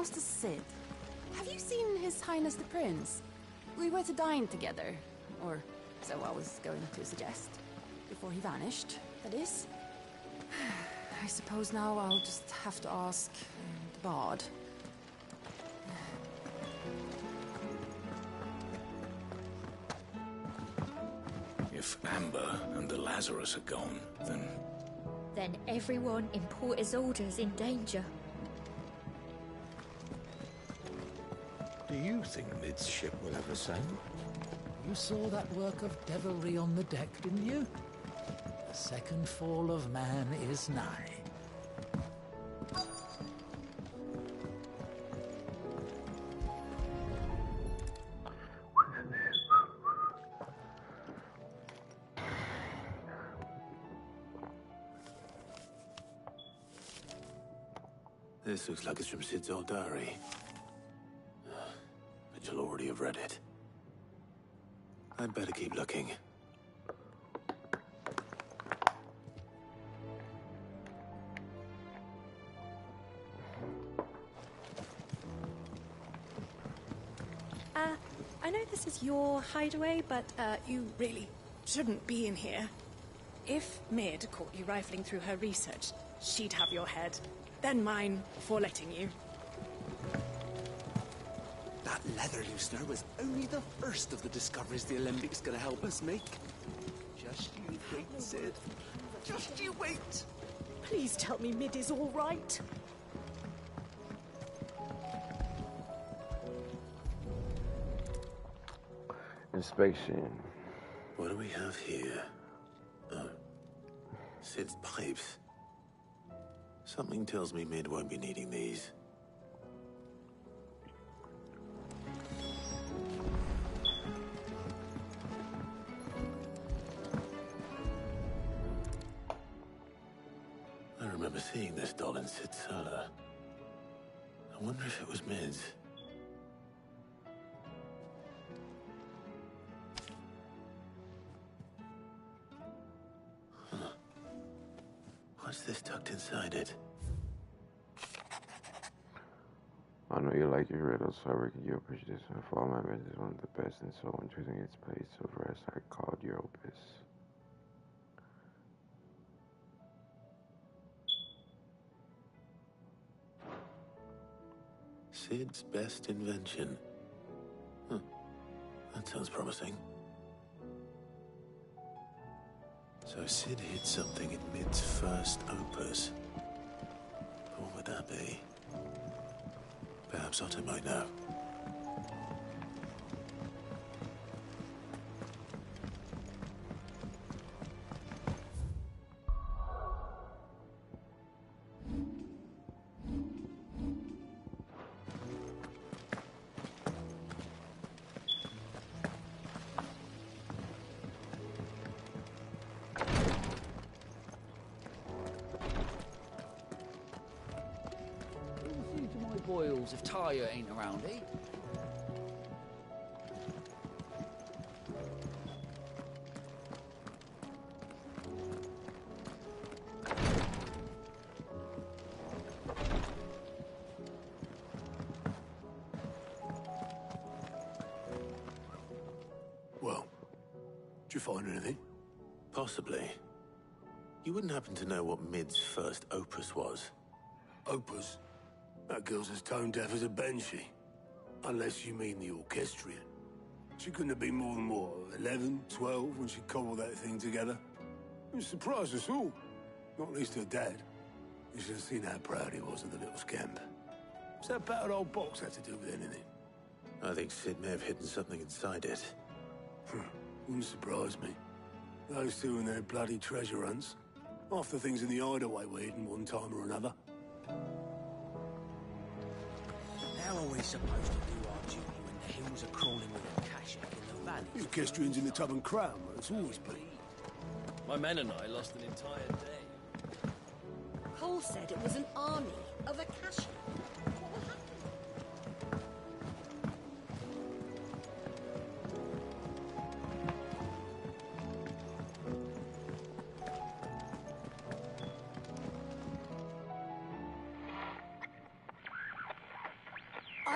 Master Cid. Have you seen His Highness the Prince? We were to dine together, or so I was going to suggest. Before he vanished, that is. I suppose now I'll just have to ask the Bard. If Amber and the Lazarus are gone, then... Then everyone in Port Isolde's in danger. Do you think Mid's ship will ever sail? You saw that work of devilry on the deck, didn't you? The second fall of man is nigh. This looks like it's from Cid's old diary. But you'll already have read it. I'd better keep looking. I know this is your hideaway, but you really shouldn't be in here. If Mid caught you rifling through her research, she'd have your head. Then mine for letting you. That leather loosener was only the first of the discoveries the Alembic's gonna help us make. Just you wait, Cid. Just you wait. Please tell me Mid is all right. Inspection. What do we have here? Oh. Cid's pipes. Something tells me Mid won't be needing these. I remember seeing this doll in Cid's cellar. I wonder if it was Mid's. What's this tucked inside it? I know you like your riddles, so I reckon you appreciate this one. For all my methods is one of the best, and so when choosing its place of rest, I called your opus. Cid's best invention. Huh. That sounds promising. So Cid hid something in Mid's first opus. What would that be? Perhaps Otto might know. Boils if Tyre ain't around, eh? Well, did you find anything? Possibly. You wouldn't happen to know what Mid's first opus was? Opus? That girl's as tone deaf as a banshee. Unless you mean the orchestrion. She couldn't have been more than, what, 11, 12 when she cobbled that thing together? It surprised us all. Not least her dad. You should have seen how proud he was of the little scamp. What's that battered old box have to do with anything? I think Cid may have hidden something inside it. Wouldn't surprise me. Those two and their bloody treasure hunts. Half the things in the hideaway were hidden one time or another. How are we supposed to do our duty when the hills are crawling with a Kashak in the valley? The orchestrions in the tub and crown, it's always been. My men and I lost an entire day. Cole said it was an army of Akasha. What will happen?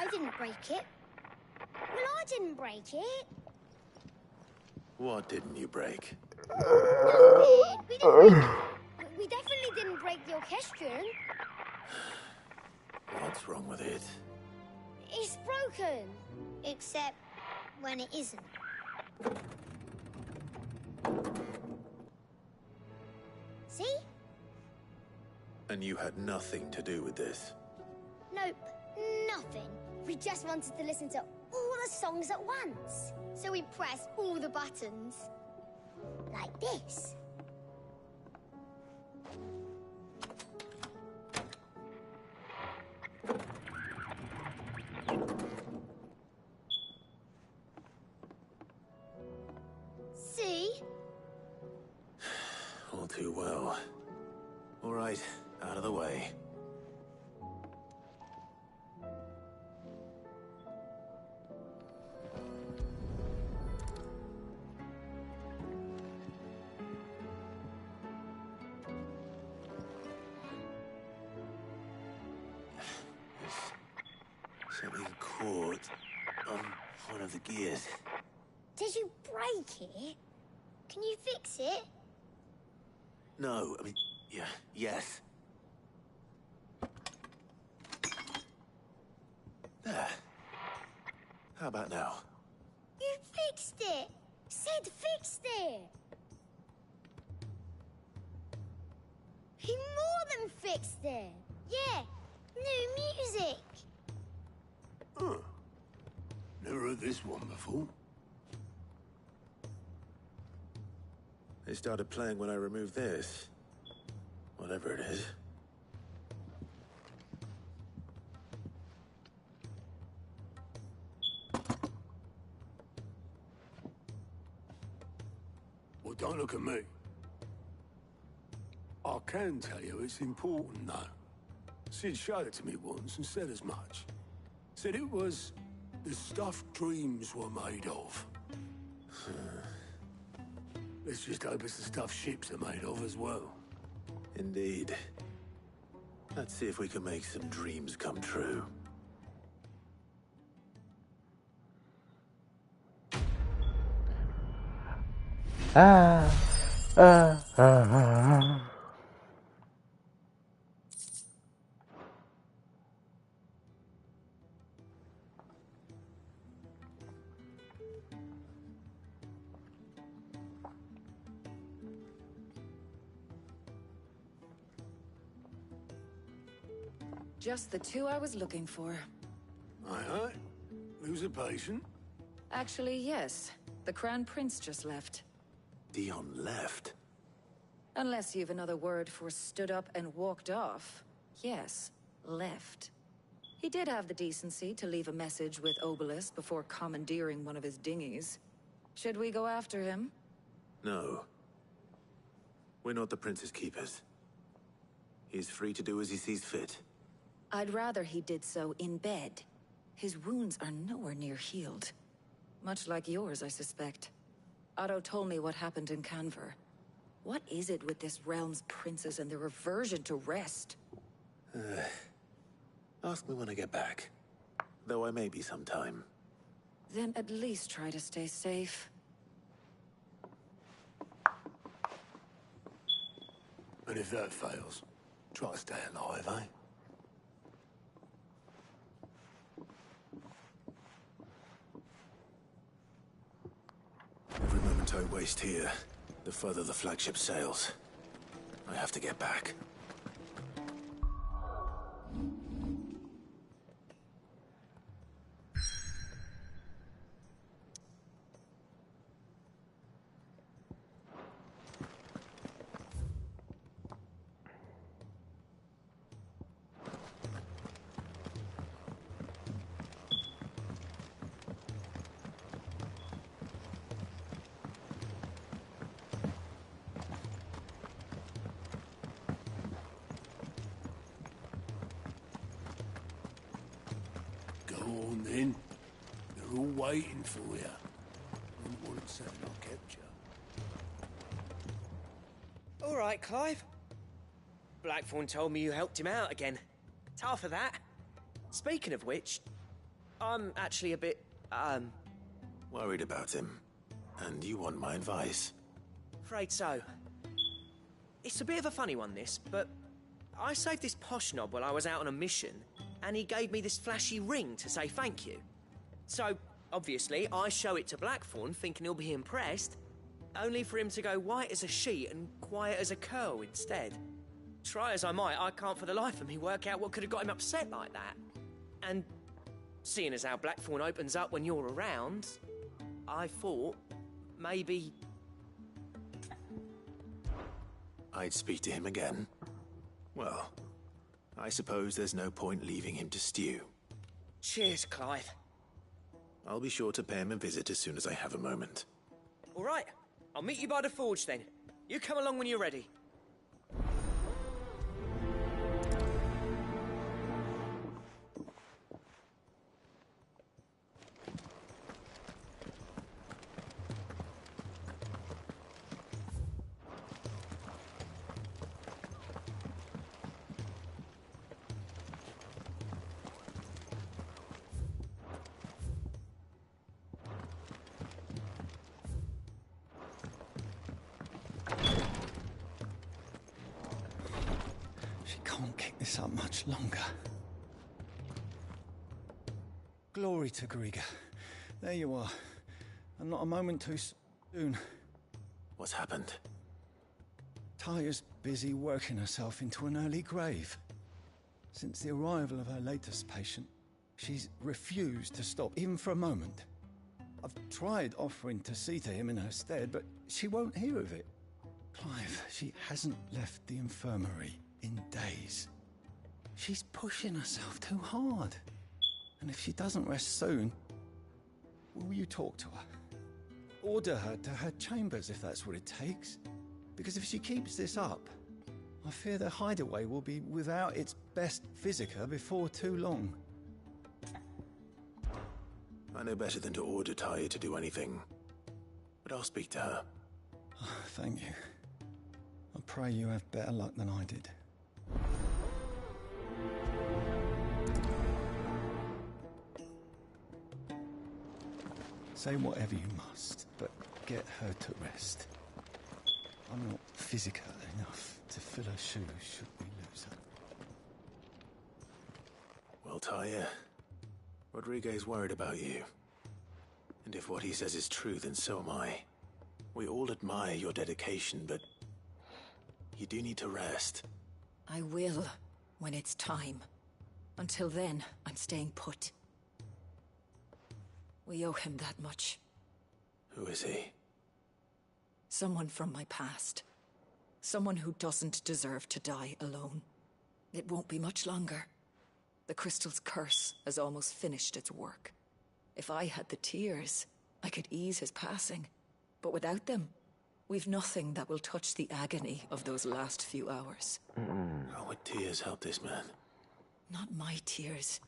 I didn't break it. Well, I didn't break it. What didn't you break? Nothing. We didn't break it. We definitely didn't break the orchestrion. What's wrong with it? It's broken. Except when it isn't. See? And you had nothing to do with this? Nope, nothing. We just wanted to listen to all the songs at once. So we pressed all the buttons. Like this. See? All too well. All right, out of the way. Something caught on one of the gears. Did you break it? Can you fix it? No, I mean, yeah, yes. There. How about now? You fixed it! Sid fixed it! He more than fixed it! Yeah, new music! Huh. Never heard this one before. They started playing when I removed this. Whatever it is. Well, don't look at me. I can tell you it's important, though. Sid showed it to me once and said as much. Said it was the stuff dreams were made of. Let's just hope it's the stuff ships are made of as well. Indeed. Let's see if we can make some dreams come true. Just the two I was looking for. Aye. Who's a patient? Actually, yes. The Crown Prince just left. Dion left? Unless you've another word for stood up and walked off. Yes, left. He did have the decency to leave a message with Obelisk before commandeering one of his dinghies. Should we go after him? No. We're not the Prince's keepers. He's free to do as he sees fit. I'd rather he did so in bed. His wounds are nowhere near healed. Much like yours, I suspect. Otto told me what happened in Canver. What is it with this realm's princes and their aversion to rest? Ask me when I get back. Though I may be sometime. Then at least try to stay safe. And if that fails, try to stay alive, eh? Every moment I waste here, the further the flagship sails. I have to get back. Waiting for you. Wouldn't want to say I kept you. All right, Clive. Blackthorn told me you helped him out again. Tough of that. Speaking of which, I'm actually a bit, Worried about him. And you want my advice? afraid so. It's a bit of a funny one, this, but I saved this posh knob while I was out on a mission, and he gave me this flashy ring to say thank you. So, obviously, I show it to Blackthorn, thinking he'll be impressed, only for him to go white as a sheet and quiet as a curl instead. Try as I might, I can't for the life of me work out what could have got him upset like that. And seeing as how Blackthorn opens up when you're around, I thought maybe I'd speak to him again. Well, I suppose there's no point leaving him to stew. Cheers, Clive. I'll be sure to pay him a visit as soon as I have a moment. All right, I'll meet you by the forge then. You come along when you're ready. She can't keep this up much longer. Glory to Griga. There you are. And not a moment too soon. What's happened? Taya's busy working herself into an early grave. Since the arrival of her latest patient, she's refused to stop, even for a moment. I've tried offering to see to him in her stead, but she won't hear of it. Clive, she hasn't left the infirmary in days. She's pushing herself too hard. And if she doesn't rest soon, will you talk to her? Order her to her chambers if that's what it takes. Because if she keeps this up, I fear the hideaway will be without its best physica before too long. I know better than to order Taya to do anything. But I'll speak to her. Thank you. I pray you have better luck than I did. Say whatever you must, but get her to rest. I'm not physical enough to fill her shoes should we lose her. Well, Taya, Rodriguez worried about you. And if what he says is true, then so am I. We all admire your dedication, but you do need to rest. I will, when it's time. Until then, I'm staying put. We owe him that much. Who is he? Someone from my past. Someone who doesn't deserve to die alone. It won't be much longer. The crystal's curse has almost finished its work. If I had the tears, I could ease his passing. But without them, we've nothing that will touch the agony of those last few hours. How would tears help this man? Not my tears.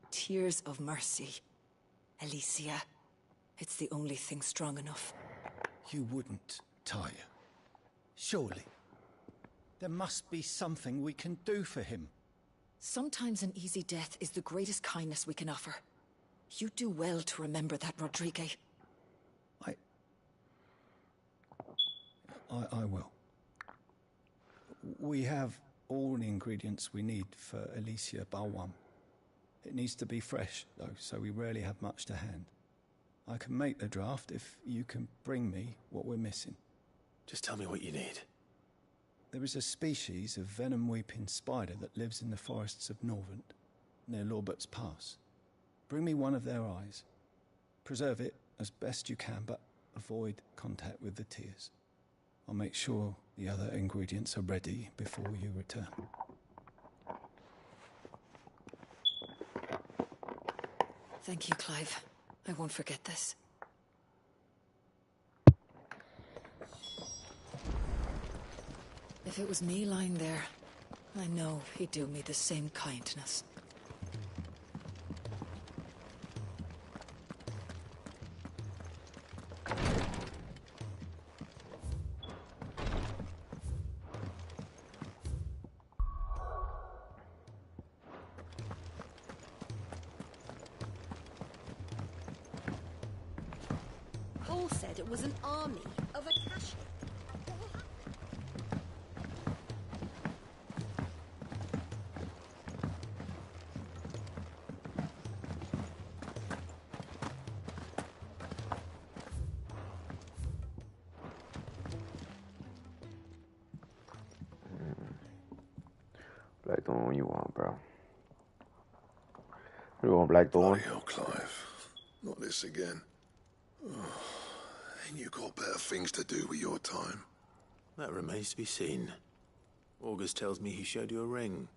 Tears of mercy. Alicia. It's the only thing strong enough. You wouldn't, Taya. Surely. There must be something we can do for him. Sometimes an easy death is the greatest kindness we can offer. You do well to remember that, Rodrigue. I will. We have all the ingredients we need for Alicia Balwam. It needs to be fresh, though, so we rarely have much to hand. I can make the draft if you can bring me what we're missing. Just tell me what you need. There is a species of venom-weeping spider that lives in the forests of Norvent, near Lorbert's Pass. Bring me one of their eyes. Preserve it as best you can, but avoid contact with the tears. I'll make sure the other ingredients are ready before you return. Thank you, Clive. I won't forget this. If it was me lying there, I know he'd do me the same kindness. all said it was an army of Acacia. Blackthorn, what you want, bro? You want Blackthorn? Bloody hell, Clive. Not this again. Oh, ain't you got better things to do with your time? That remains to be seen. August tells me he showed you a ring.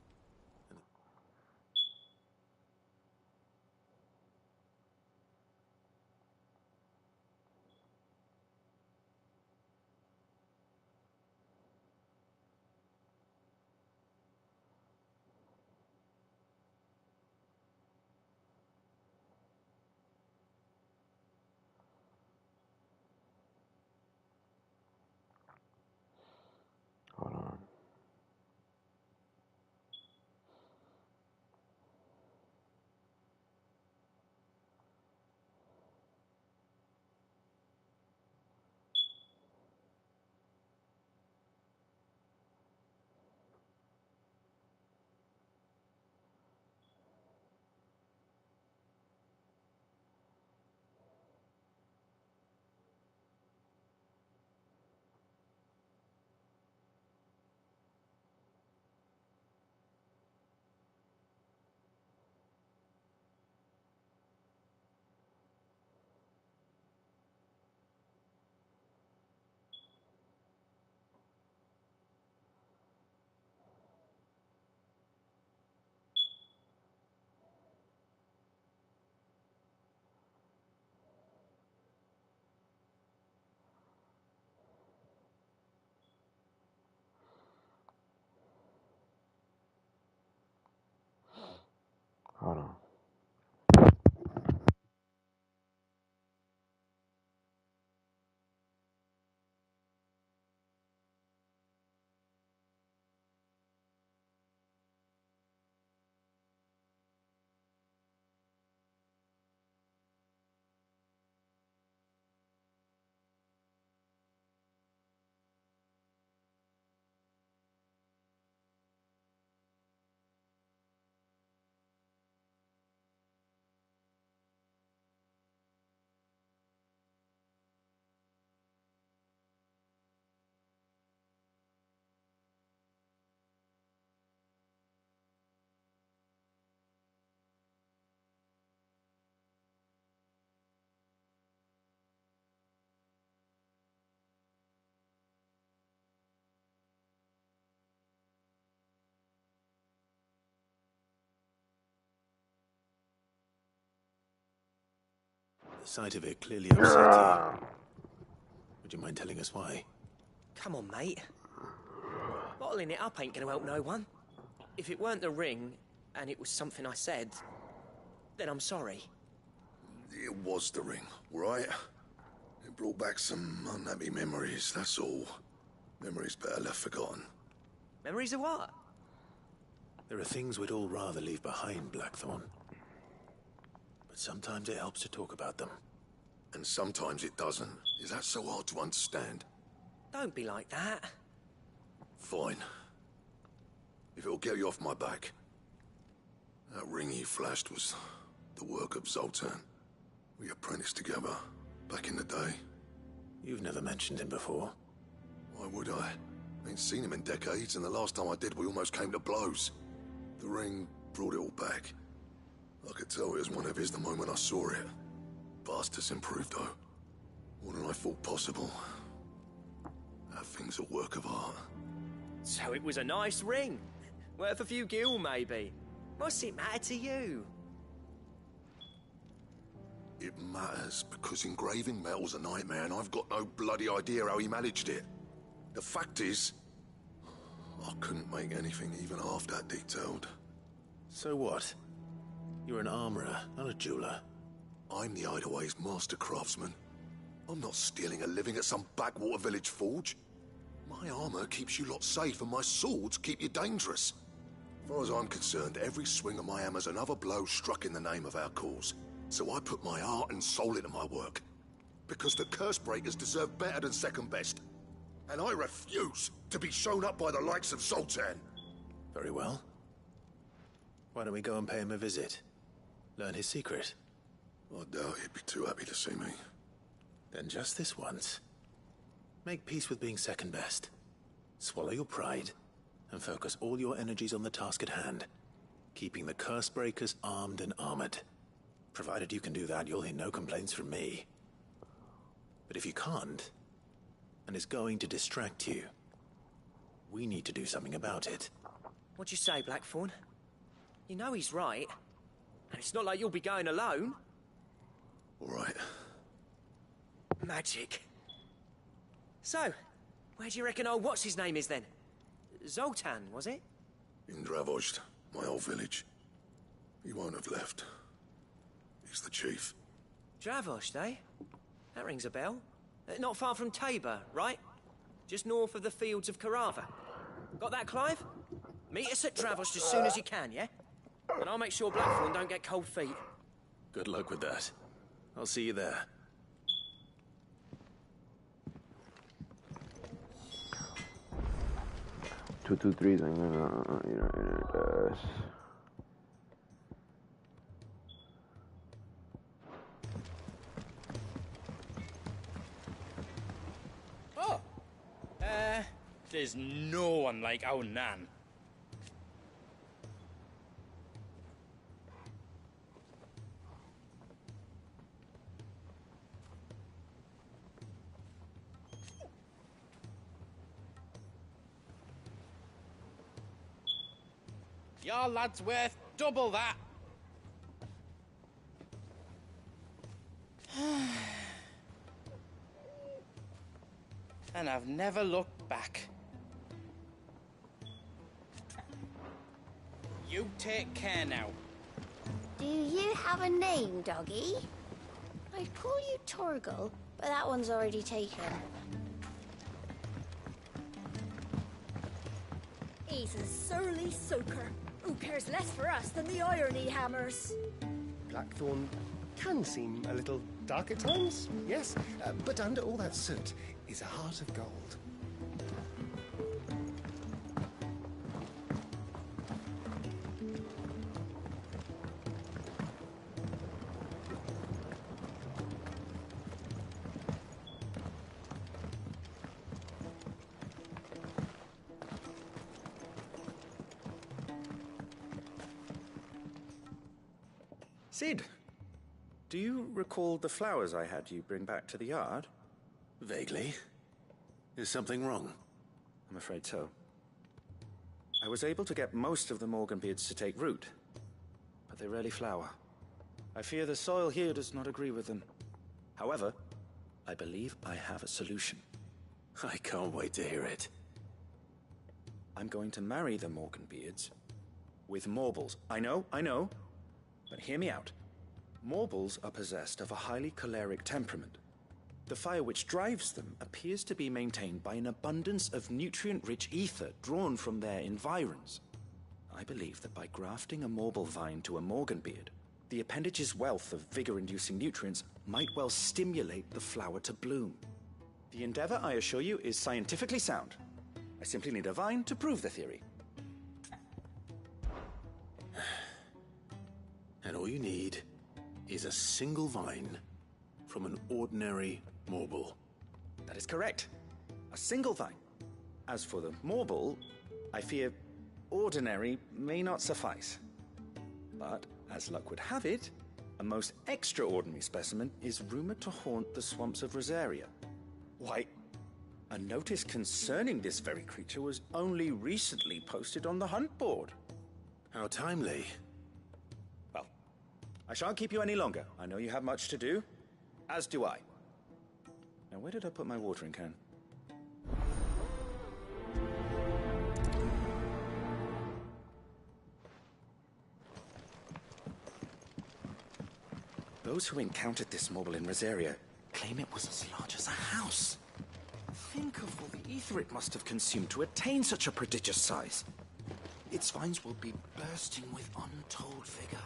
Hold on. Hold on. The sight of it clearly upset you. Would you mind telling us why? Come on, mate. Bottling it up ain't gonna help no one. If it weren't the ring, and it was something I said, then I'm sorry. It was the ring, right? It brought back some unhappy memories, that's all. Memories better left forgotten. Memories of what? There are things we'd all rather leave behind, Blackthorn. But sometimes it helps to talk about them. And sometimes it doesn't. Is that so hard to understand? Don't be like that. Fine. If it'll get you off my back. That ring he flashed was the work of Zoltan. We apprenticed together, back in the day. You've never mentioned him before. Why would I? Ain't seen him in decades, and the last time I did, we almost came to blows. The ring brought it all back. I could tell it was one of his the moment I saw it. Bastard's improved, though. More than I thought possible. That thing's a work of art. So it was a nice ring. Worth a few gil, maybe. What's it matter to you? It matters because engraving metal's a nightmare, and I've got no bloody idea how he managed it. The fact is, I couldn't make anything even half that detailed. So what? You're an armorer, not a jeweler. I'm the Hideaway's master craftsman. I'm not stealing a living at some backwater village forge. My armor keeps you lot safe, and my swords keep you dangerous. As far as I'm concerned, every swing of my hammer's another blow struck in the name of our cause. So I put my heart and soul into my work. because the Cursebreakers deserve better than second best. And I refuse to be shown up by the likes of Zoltan. Very well. Why don't we go and pay him a visit? Learn his secret. I doubt he'd be too happy to see me. Then just this once. Make peace with being second best. Swallow your pride, and focus all your energies on the task at hand. Keeping the Cursebreakers armed and armored. Provided you can do that, you'll hear no complaints from me. But if you can't, and it's going to distract you, we need to do something about it. What'd you say, Blackthorn? You know he's right. And it's not like you'll be going alone. All right. Magic. So, where do you reckon old what's-his-name is then? Zoltan, was it? In Dravozd, my old village. He won't have left. He's the chief. Dravozd, eh? That rings a bell. Not far from Tabor, right? Just north of the fields of Carava. Got that, Clive? Meet us at Dravozd as soon as you can, yeah? And I'll make sure Blackthorn don't get cold feet. Good luck with that. I'll see you there. Two, 2, 3, I'm gonna, Oh! There's no one like our Nan. Your lad's worth double that. And I've never looked back. You take care now. Do you have a name, doggy? I'd call you Torgal, but that one's already taken. He's a surly soaker. Who cares less for us than the irony hammers? Blackthorn can seem a little dark at times, yes, but under all that soot is a heart of gold. Sid, do you recall the flowers I had you bring back to the yard? Vaguely. Is something wrong? I'm afraid so. I was able to get most of the Morganbeards to take root, but they rarely flower. I fear the soil here does not agree with them. However, I believe I have a solution. I can't wait to hear it. I'm going to marry the Morganbeards with Morbles. I know, but hear me out. Morbles are possessed of a highly choleric temperament. The fire which drives them appears to be maintained by an abundance of nutrient-rich ether drawn from their environs. I believe that by grafting a Morble vine to a Morganbeard, the appendage's wealth of vigor-inducing nutrients might well stimulate the flower to bloom. The endeavor, I assure you, is scientifically sound. I simply need a vine to prove the theory. And all you need is a single vine from an ordinary Morble. That is correct. A single vine. As for the Morble, I fear ordinary may not suffice. But, as luck would have it, a most extraordinary specimen is rumored to haunt the swamps of Rosaria. Why, a notice concerning this very creature was only recently posted on the hunt board. How timely. Well, I shan't keep you any longer. I know you have much to do, as do I. Now, where did I put my watering can? Those who encountered this Morble in Rosaria claim it was as large as a house. Think of all the ether it must have consumed to attain such a prodigious size. Its vines will be bursting with untold vigor.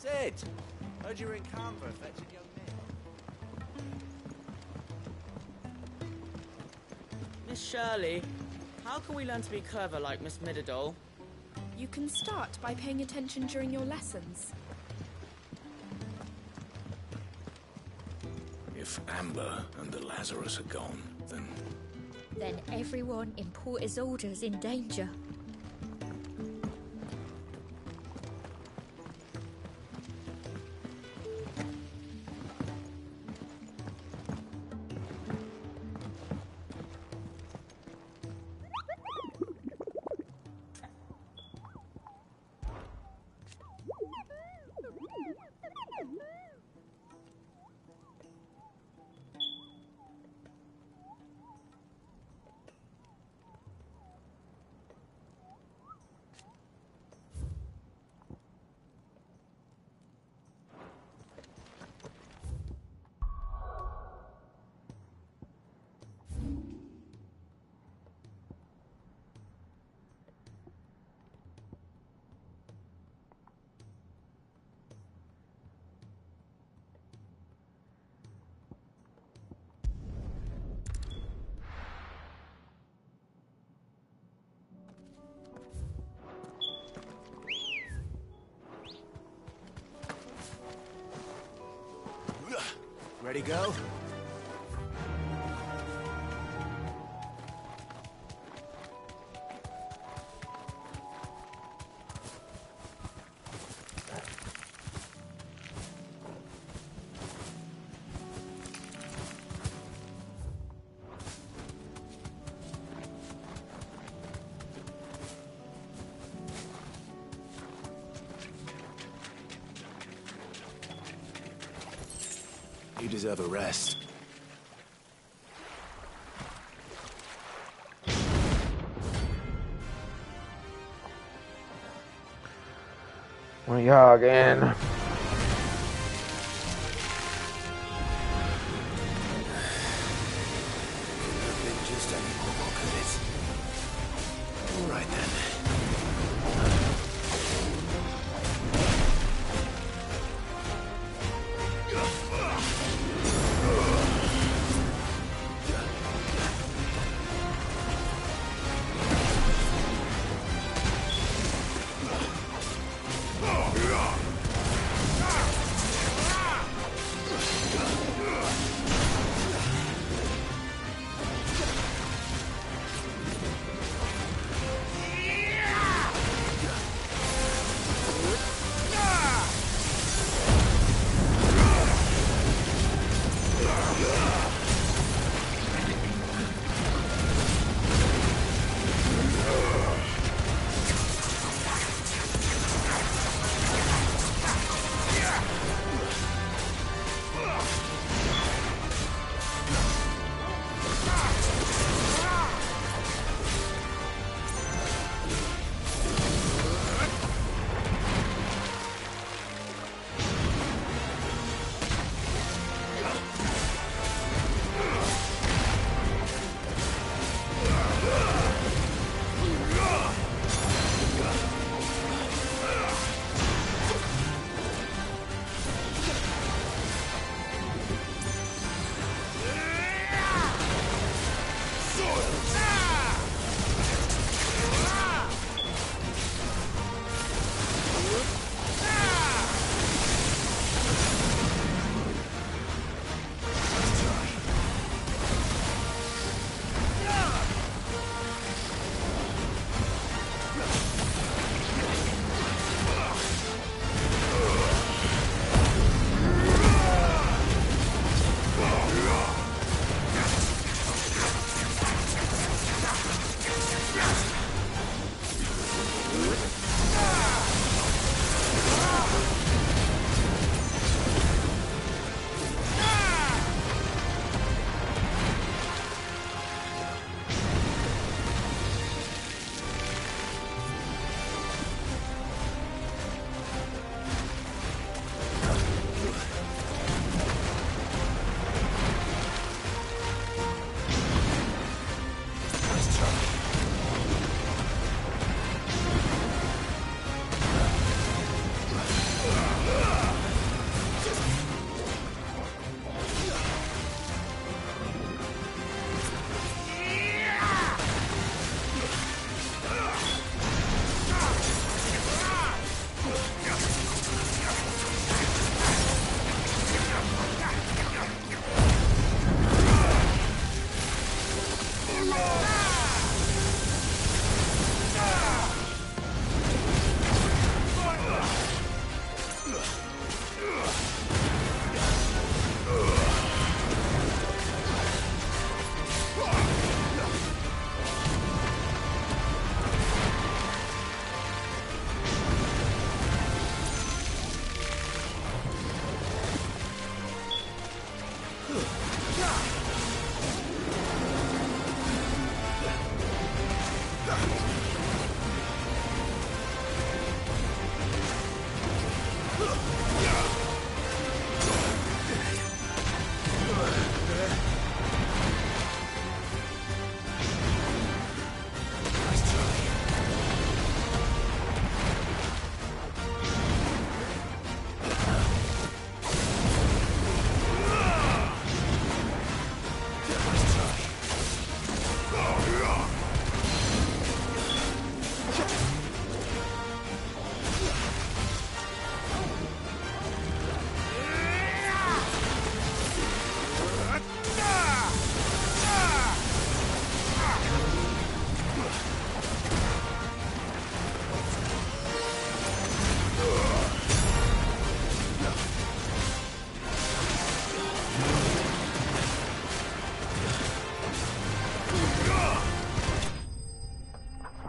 Sid! Heard you were in Canberra fetching young men. Miss Shirley, how can we learn to be clever like Miss Middledore? You can start by paying attention during your lessons. If Amber and the Lazarus are gone, then... Then everyone in Port Isolde's in danger. Ready, go? You deserve a rest. What are y'all again? Just any more, could it? All right then.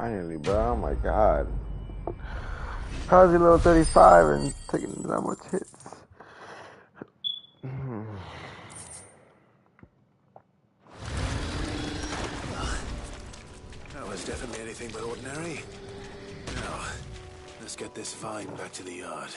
Finally, bro. Oh my god. How's he level 35 and taking that much hits? That was definitely anything but ordinary. Now, let's get this vine back to the yard.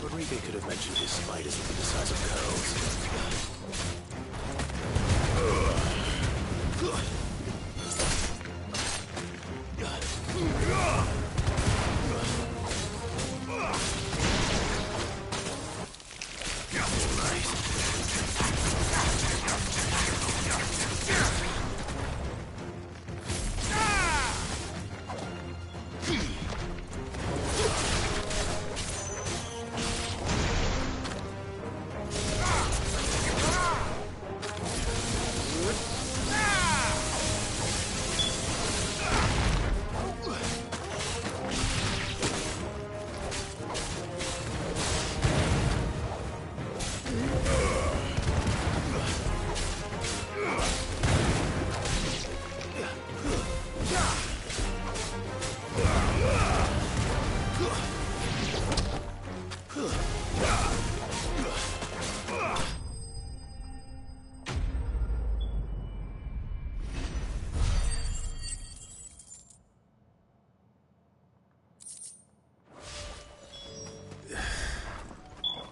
Rodriguez could have mentioned his spiders would be the size of curls.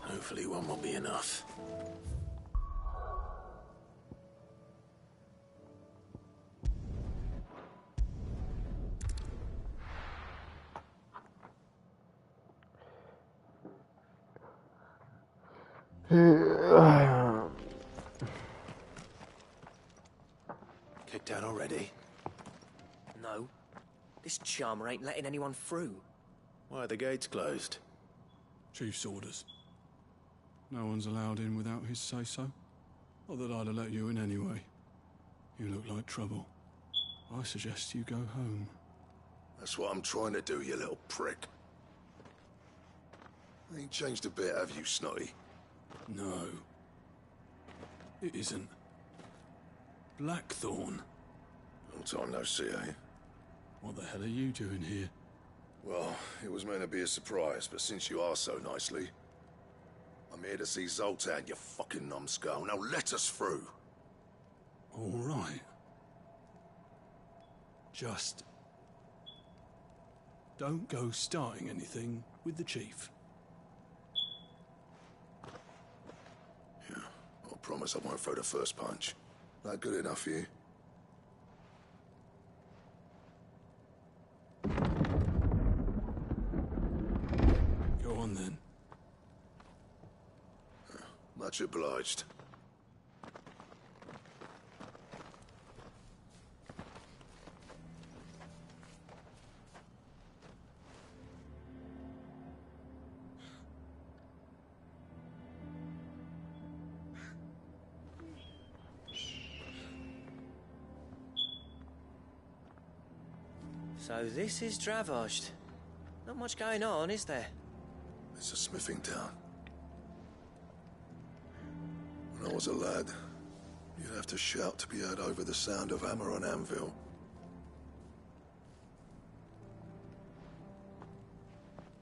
Hopefully one will be enough. Kicked out already? No. This charmer ain't letting anyone through. Why are the gates closed? Chief's orders. No one's allowed in without his say-so. Not that I'd have let you in anyway. You look like trouble. I suggest you go home. That's what I'm trying to do, you little prick. Ain't changed a bit, have you, Snotty? No. It isn't. Blackthorn. Long time no see, eh? What the hell are you doing here? Well, it was meant to be a surprise, but since you are so nicely, I'm here to see Zoltan, you fucking numbskull. Now let us through. All right. Just don't go starting anything with the chief. Yeah, I promise I won't throw the first punch. That good enough for you? Go on then. Much obliged. So this is Dravosht. Not much going on, is there? It's a smithing town. When I was a lad, you'd have to shout to be heard over the sound of hammer on anvil.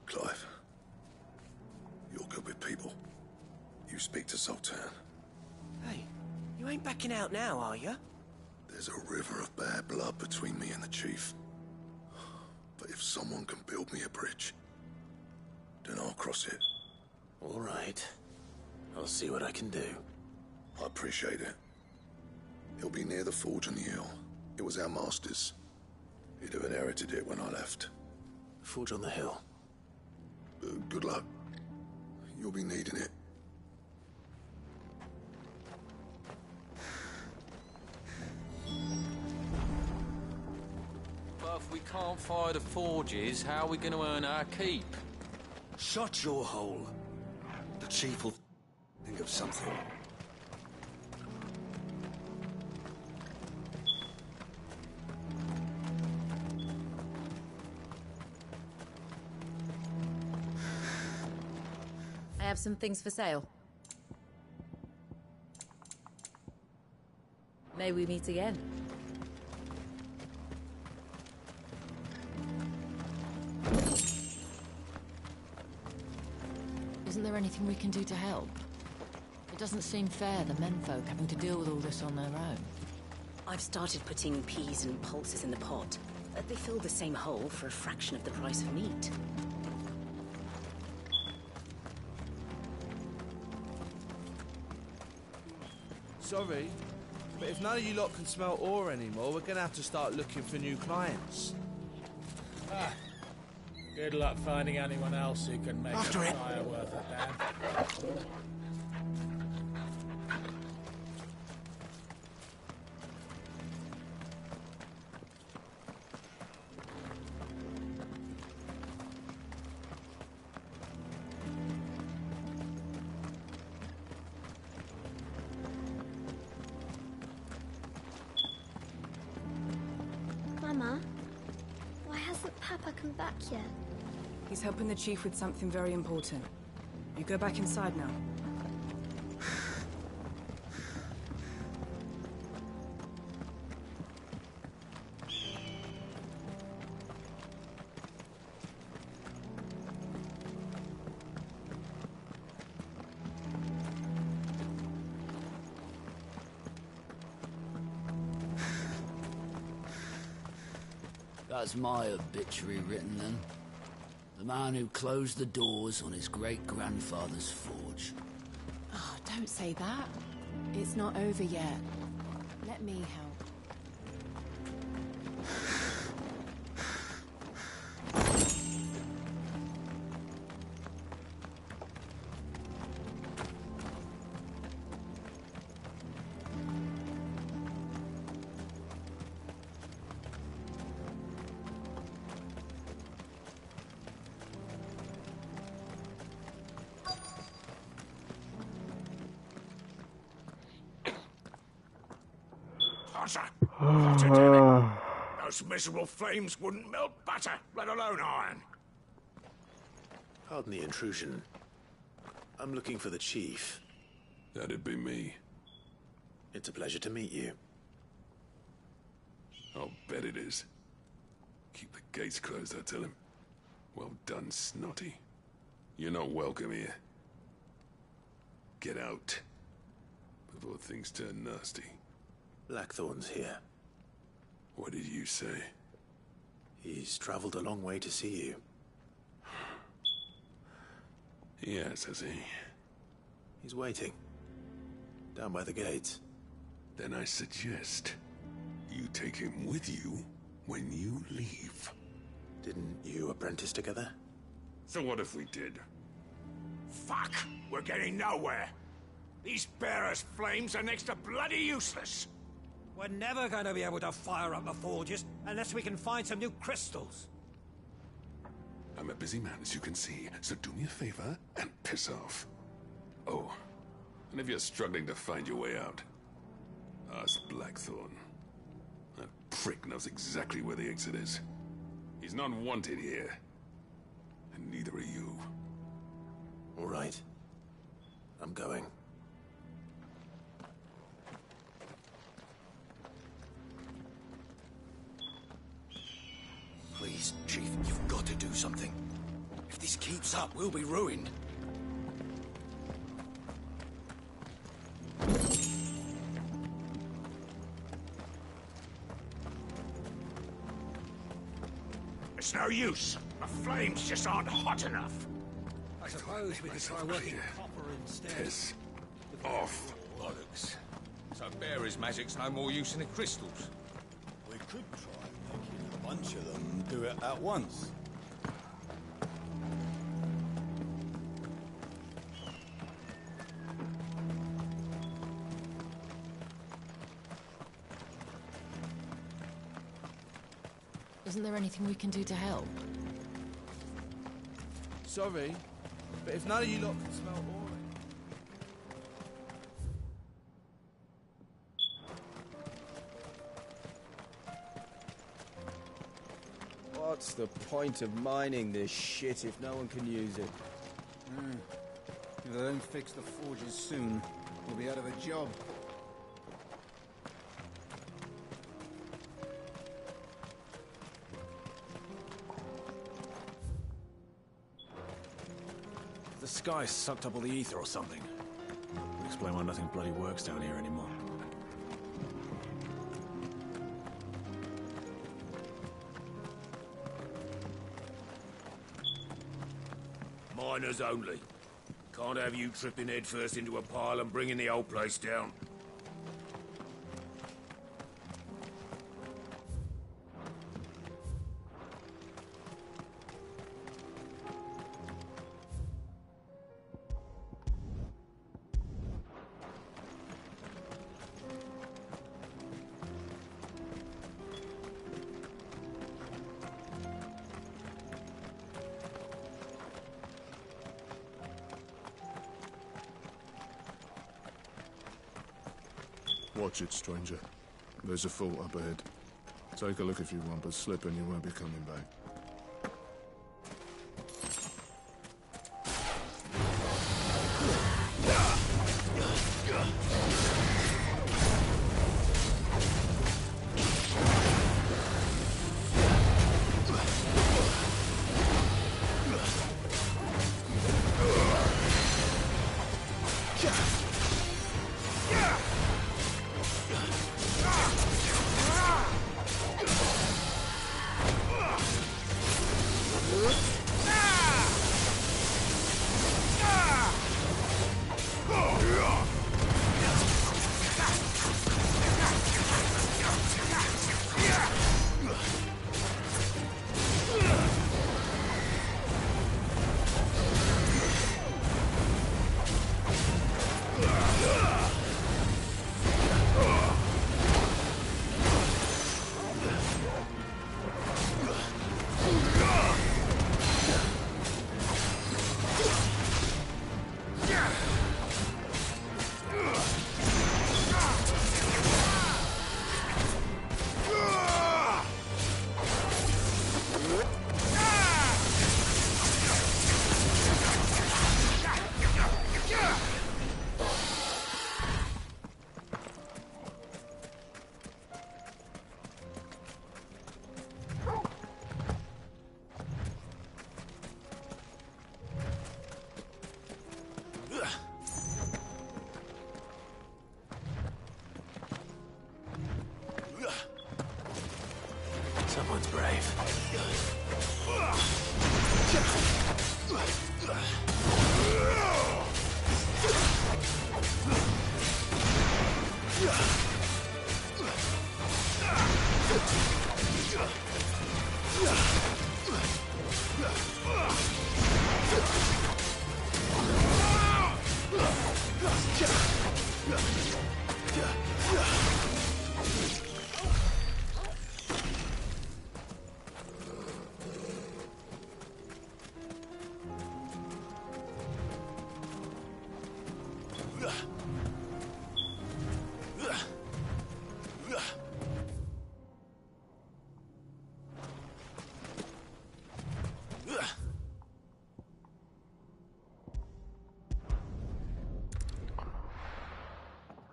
Clive, you're good with people. You speak to Zoltan. Hey, you ain't backing out now, are you? There's a river of bad blood between me and the chief. But if someone can build me a bridge, then I'll cross it. All right. I'll see what I can do. I appreciate it. It'll be near the forge on the hill. It was our master's. He'd have inherited it when I left. Forge on the hill. Good luck. You'll be needing it. But if we can't fire the forges, how are we going to earn our keep? Shut your hole. The chief will think of something. I have some things for sale. May we meet again? Isn't there anything we can do to help? It doesn't seem fair, the menfolk having to deal with all this on their own. I've started putting peas and pulses in the pot. They fill the same hole for a fraction of the price of meat. Sorry, but if none of you lot can smell ore anymore, we're gonna have to start looking for new clients. Ah, good luck finding anyone else who can make After a it. fire worth a damn. Mama, why hasn't Papa come back yet? He's helping the chief with something very important. You go back inside now. That's my obituary written then. The man who closed the doors on his great-grandfather's forge. Oh, don't say that. It's not over yet. Let me help. hotter. Hotter, damn it. Those miserable flames wouldn't melt butter, let alone iron. Pardon the intrusion. I'm looking for the chief. That'd be me. It's a pleasure to meet you. I'll bet it is. Keep the gates closed, I tell him. Well done, Snotty. You're not welcome here. Get out. Before things turn nasty. Blackthorn's here. What did you say? He's traveled a long way to see you. Yes, has he? He's waiting. Down by the gates. Then I suggest you take him with you when you leave. Didn't you apprentice together? So what if we did? Fuck! We're getting nowhere. These bearers' flames are next to bloody useless. We're never going to be able to fire up the forges unless we can find some new crystals. I'm a busy man, as you can see, so do me a favor and piss off. Oh, and if you're struggling to find your way out, ask Blackthorn. That prick knows exactly where the exit is. He's not wanted here. And neither are you. All right. I'm going. Please, Chief, you've got to do something. If this keeps up, we'll be ruined. It's no use. The flames just aren't hot enough. I suppose we could try working copper instead. Piss off. Bollocks. So bearer's magic's no more use than the crystals. We could try making a bunch of them do it at once. Isn't there anything we can do to help? Sorry, but if none of you lot can smell ore... What's the point of mining this shit if no one can use it? If they don't fix the forges soon, we'll be out of a job. The sky sucked up all the ether or something. Would explain why nothing bloody works down here anymore. Miners only. Can't have you tripping headfirst into a pile and bringing the whole place down. Watch it, stranger. There's a fort up ahead. Take a look if you want, but slip and you won't be coming back.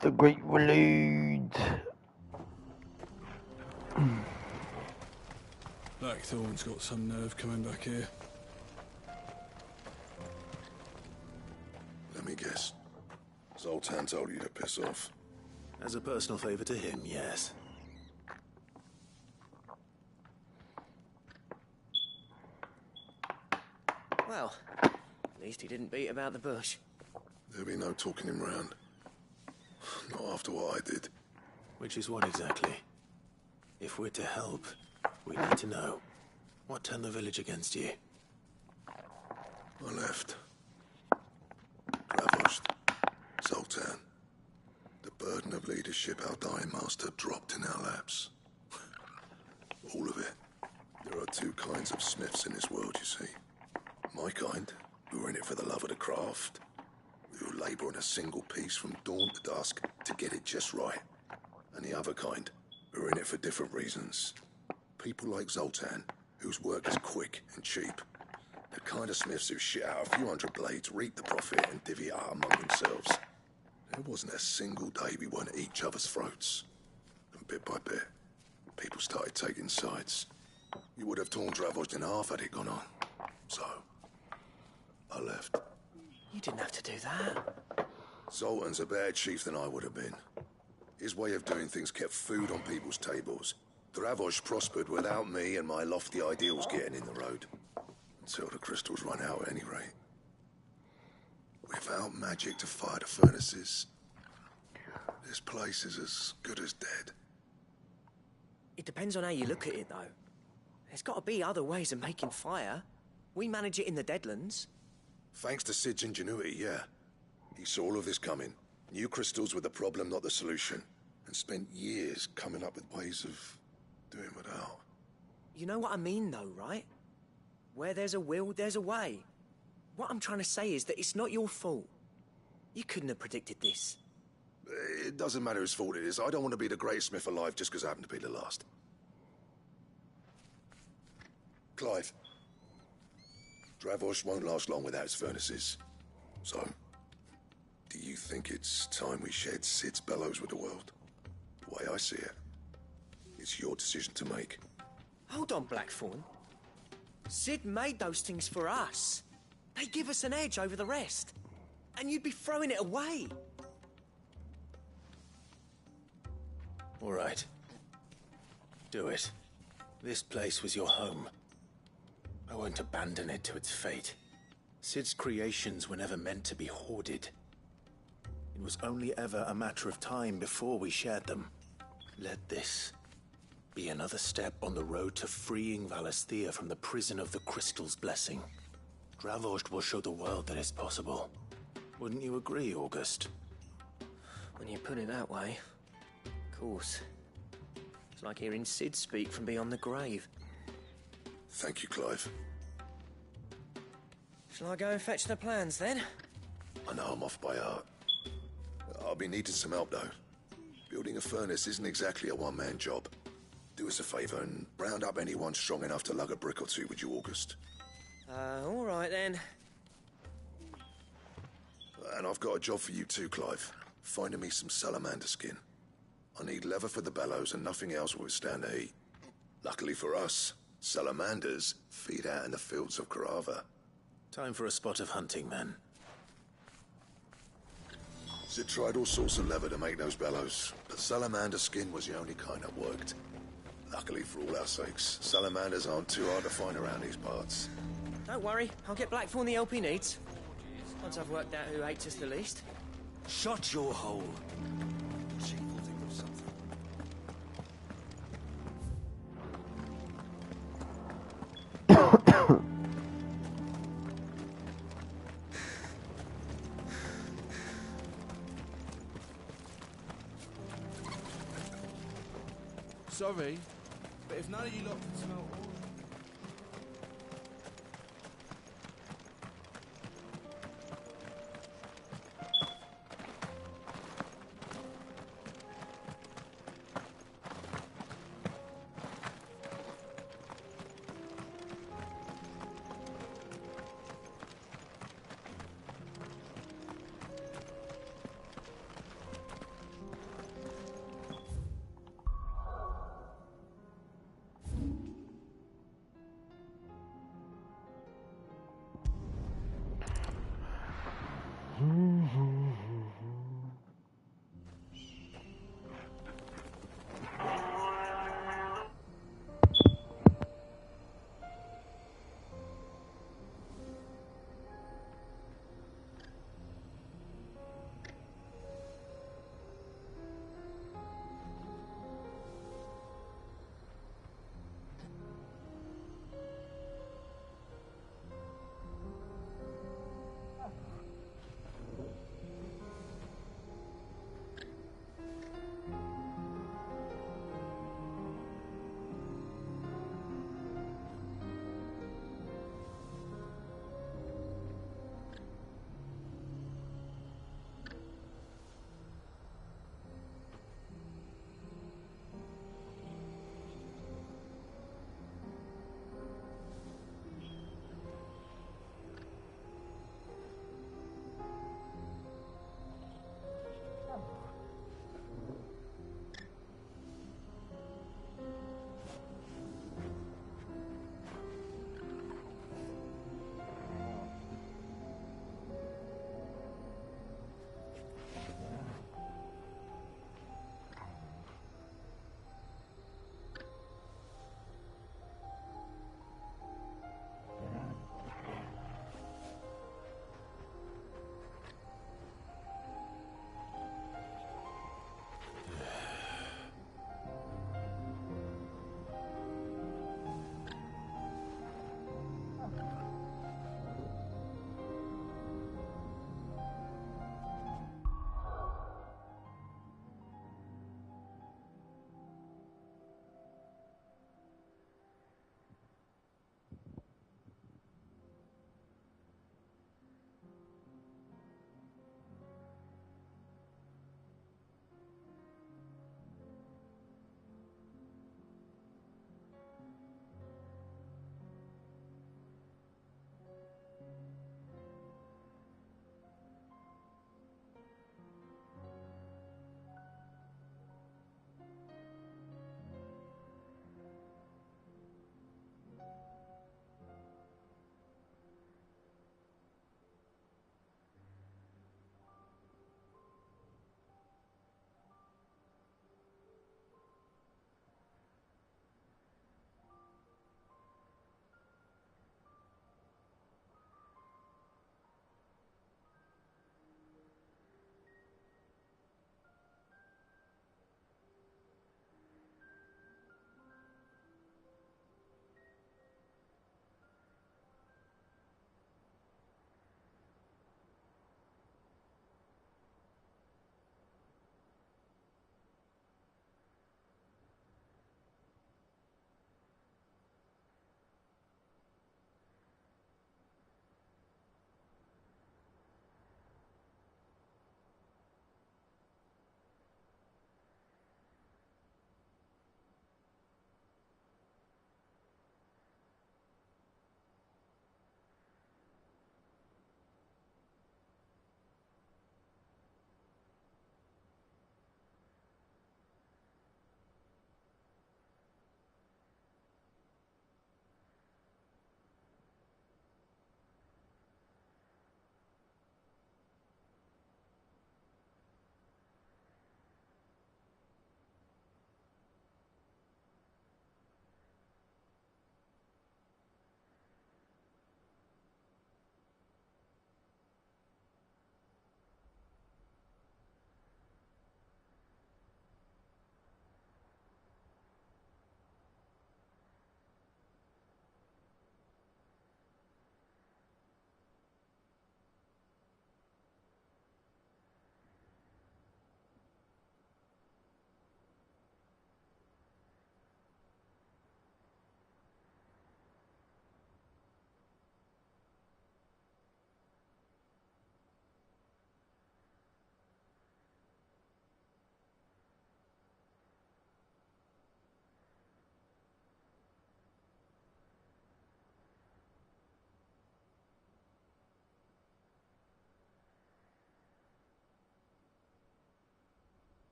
The Great Reload. Blackthorn's got some nerve coming back here. Let me guess. Zoltan told you to piss off. As a personal favor to him, yes. Well, at least he didn't beat about the bush. There'll be no talking him round. Not after what I did. Which is what exactly? If we're to help, we need to know. What turned the village against you? I left. Ravaged. Zoltan. The burden of leadership our dying master dropped in our laps. All of it. There are two kinds of smiths in this world, you see. My kind, who are in it for the love of the craft, who labour on a single piece from dawn to dusk to get it just right. And the other kind, who are in it for different reasons. People like Zoltan, whose work is quick and cheap. The kind of smiths who shit out a few hundred blades, reap the profit, and divvy it out among themselves. There wasn't a single day we weren't at each other's throats. And bit by bit, people started taking sides. You would have torn Dravozd in half had it gone on. So, I left. You didn't have to do that. Zoltan's a better chief than I would have been. His way of doing things kept food on people's tables. Dravozd prospered without me and my lofty ideals getting in the road. Until the crystals run out at any rate. Without magic to fire the furnaces, this place is as good as dead. It depends on how you look at it, though. There's got to be other ways of making fire. We manage it in the Deadlands. Thanks to Sid's ingenuity, yeah. He saw all of this coming. Knew crystals were the problem, not the solution. And spent years coming up with ways of doing without. You know what I mean, though, right? Where there's a will, there's a way. What I'm trying to say is that it's not your fault. You couldn't have predicted this. It doesn't matter whose fault it is. I don't want to be the greatest smith alive just because I happen to be the last. Clive. Dravozd won't last long without his furnaces. So, do you think it's time we shared Sid's bellows with the world? The way I see it, it's your decision to make. Hold on, Blackthorn. Sid made those things for us. They give us an edge over the rest. And you'd be throwing it away. All right. Do it. This place was your home. I won't abandon it to its fate. Sid's creations were never meant to be hoarded. It was only ever a matter of time before we shared them. Let this be another step on the road to freeing Valisthea from the prison of the Crystal's blessing. Dravozd will show the world that it's possible. Wouldn't you agree, August? When you put it that way, of course. It's like hearing Sid speak from beyond the grave. Thank you, Clive. Shall I go and fetch the plans, then? I know I'm off by heart. I'll be needing some help, though. Building a furnace isn't exactly a one-man job. Do us a favour and round up anyone strong enough to lug a brick or two, would you, August? All right, then. And I've got a job for you too, Clive. Finding me some salamander skin. I need leather for the bellows and nothing else will withstand the heat. Luckily for us, salamanders feed out in the fields of Carava. Time for a spot of hunting, then. Sid tried all sorts of leather to make those bellows, but salamander skin was the only kind that worked. Luckily for all our sakes, salamanders aren't too hard to find around these parts. Don't worry, I'll get Blackthorn the help he needs. Once I've worked out who hates us the least. Shut your hole. She will think of something. Sorry, but if none of you lot can smell ore...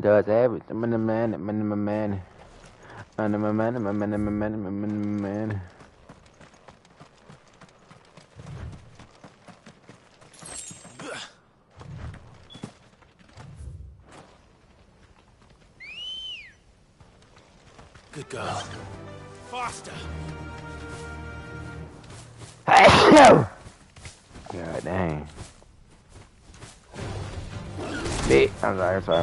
man does everything. Man. Good girl. Faster! God dang. Bitch. I'm sorry.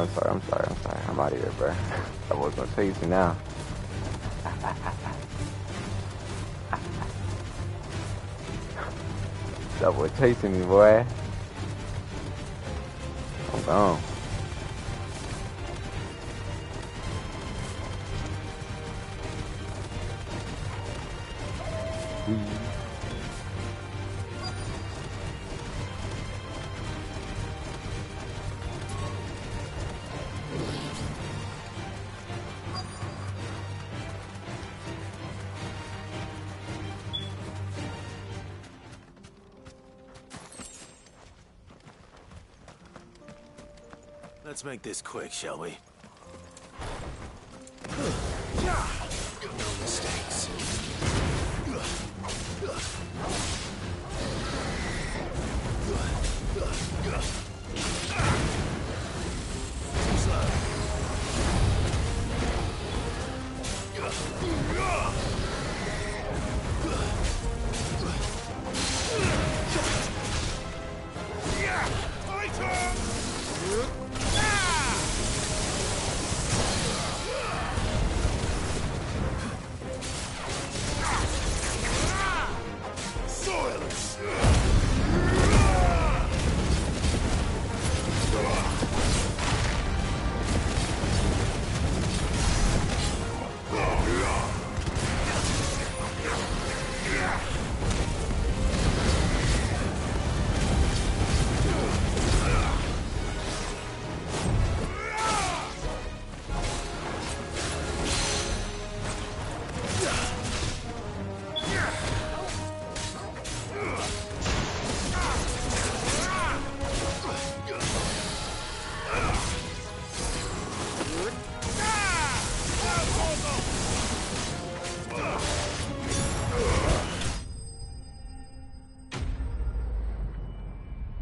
I'm out of here, bro. I was gonna tell you some now. That boy chasing me, boy. I'm gone. Let's make this quick, shall we? No mistakes.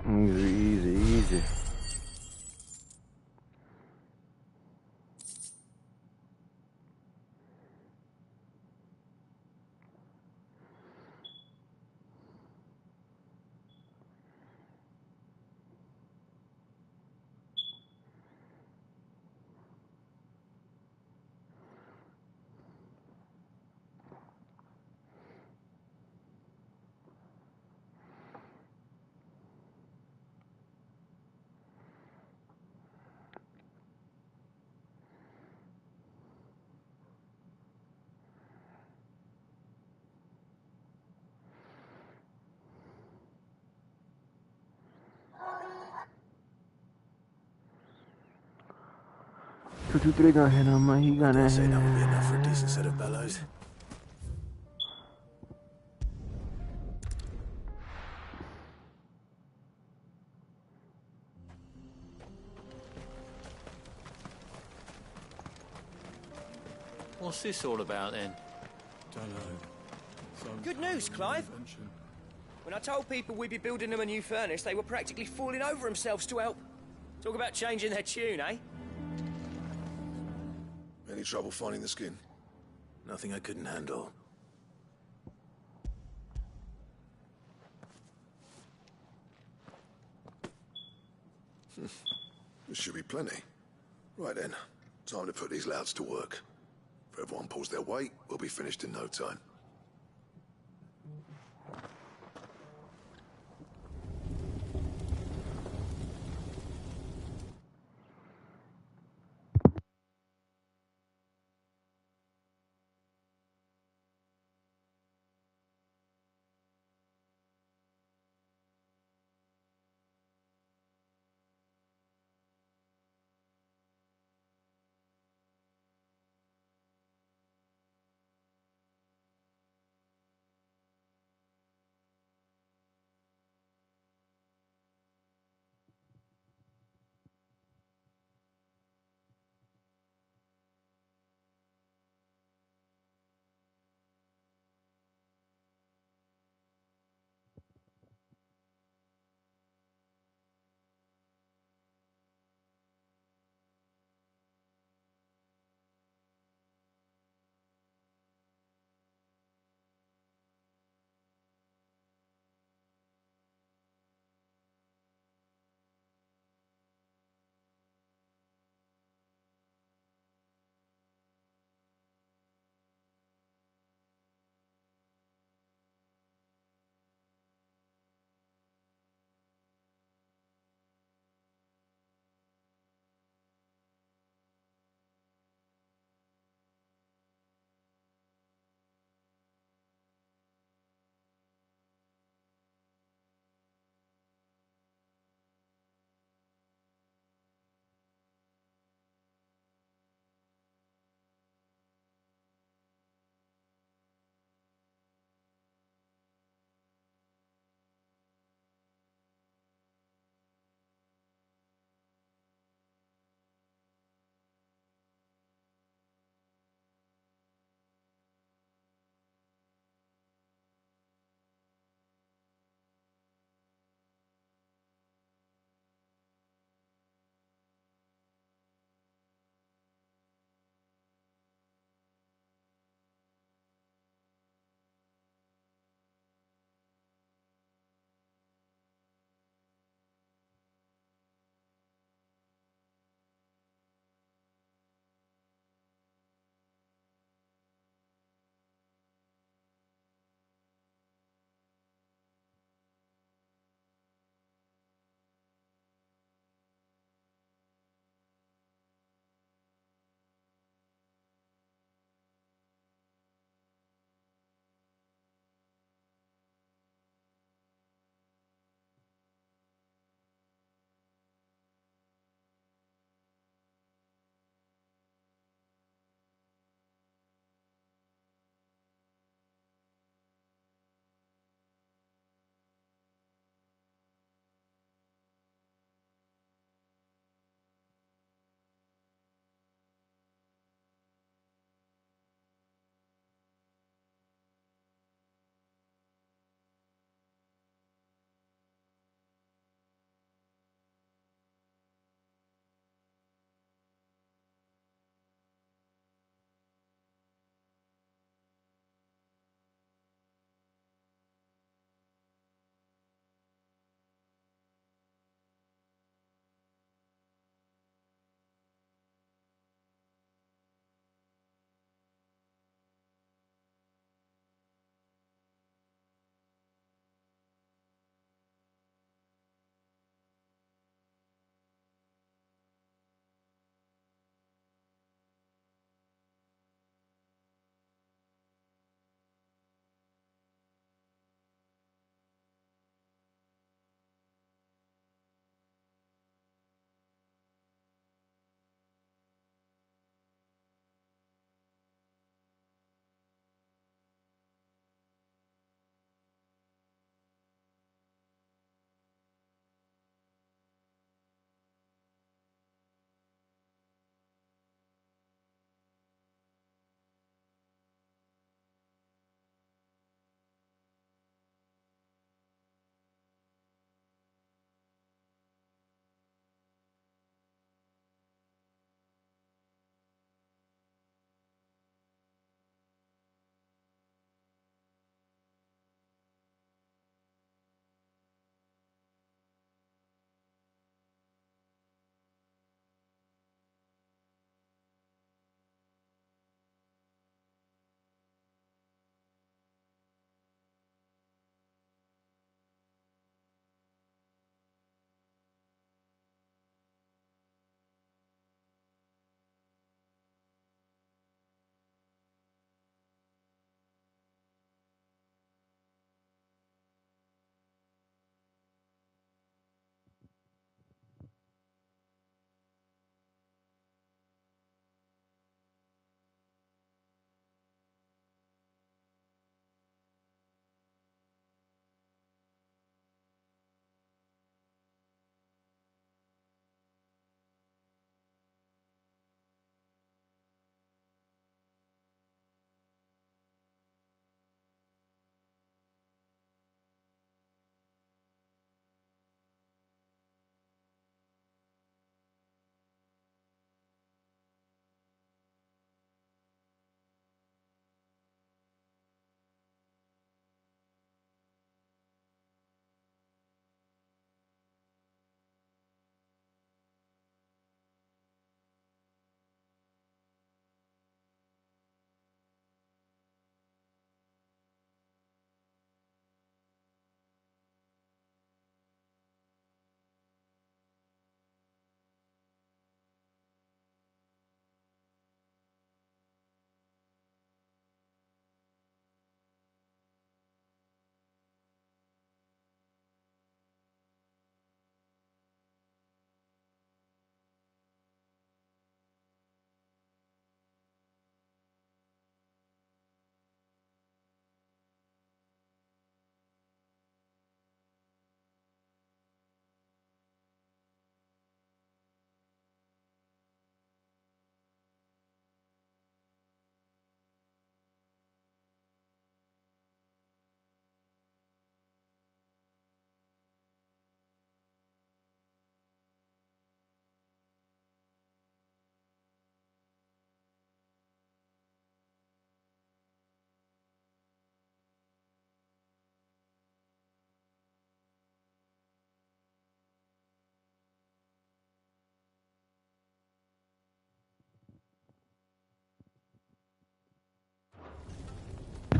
Easy. Two, three gonna hit on my. He gonna say that would be enough for a decent set of bellows. What's this all about then? Don't know. Good news, Clive. When I told people we'd be building them a new furnace, they were practically falling over themselves to help. Talk about changing their tune, eh? Any trouble finding the skin? Nothing I couldn't handle. This should be plenty. Right then, time to put these louds to work. If everyone pulls their weight, we'll be finished in no time.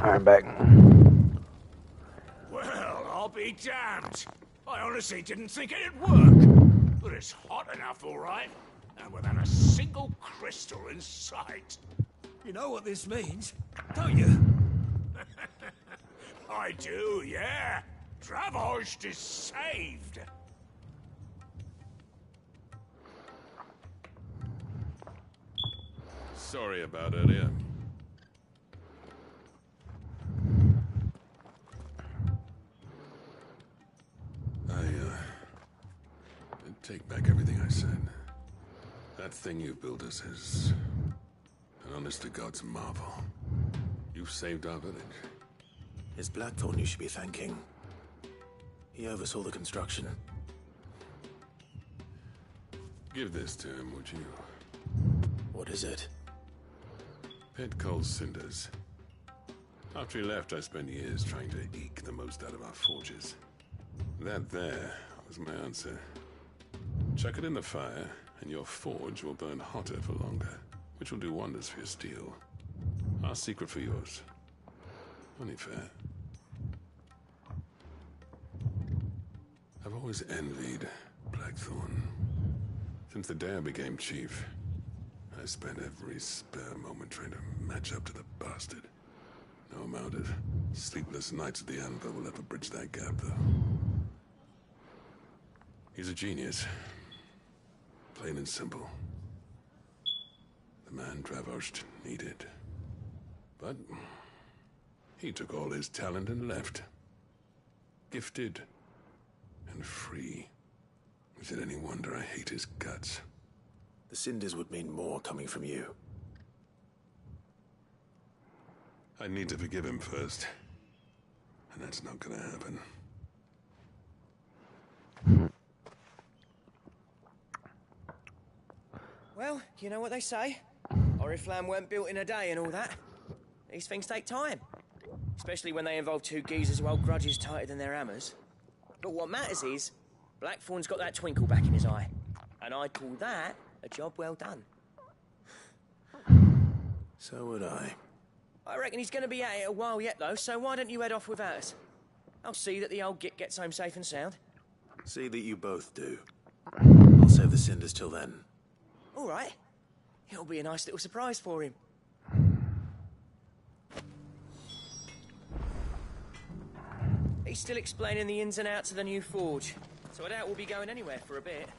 Alright, back. Well, I'll be damned. I honestly didn't think it'd work. But it's hot enough, all right. And without a single crystal in sight. You know what this means, don't you? I do, yeah. Dravost is saved. Sorry about earlier. I take back everything I said. That thing you built us is an honest-to-God's marvel. You've saved our village. It's Blackthorn you should be thanking. He oversaw the construction. Give this to him, would you? What is it? Pit Coal's cinders. After he left, I spent years trying to eke the most out of our forges. That there was my answer. Chuck it in the fire, and your forge will burn hotter for longer, which will do wonders for your steel. Our secret for yours. Only fair. I've always envied Blackthorn. Since the day I became chief, I spent every spare moment trying to match up to the bastard. No amount of sleepless nights at the Anvil will ever bridge that gap, though. He's a genius. Plain and simple. The man Dravost needed. But he took all his talent and left. Gifted and free. Is it any wonder I hate his guts? The cinders would mean more coming from you. I need to forgive him first. And that's not gonna happen. Well, you know what they say. Oriflamme weren't built in a day and all that. These things take time. Especially when they involve two geezers who hold grudges tighter than their hammers. But what matters is, Blackthorn's got that twinkle back in his eye. And I'd call that a job well done. So would I. I reckon he's going to be at it a while yet, though, so why don't you head off without us? I'll see that the old git gets home safe and sound. See that you both do. I'll save the cinders till then. All right. It'll be a nice little surprise for him. He's still explaining the ins and outs of the new forge, so I doubt we'll be going anywhere for a bit.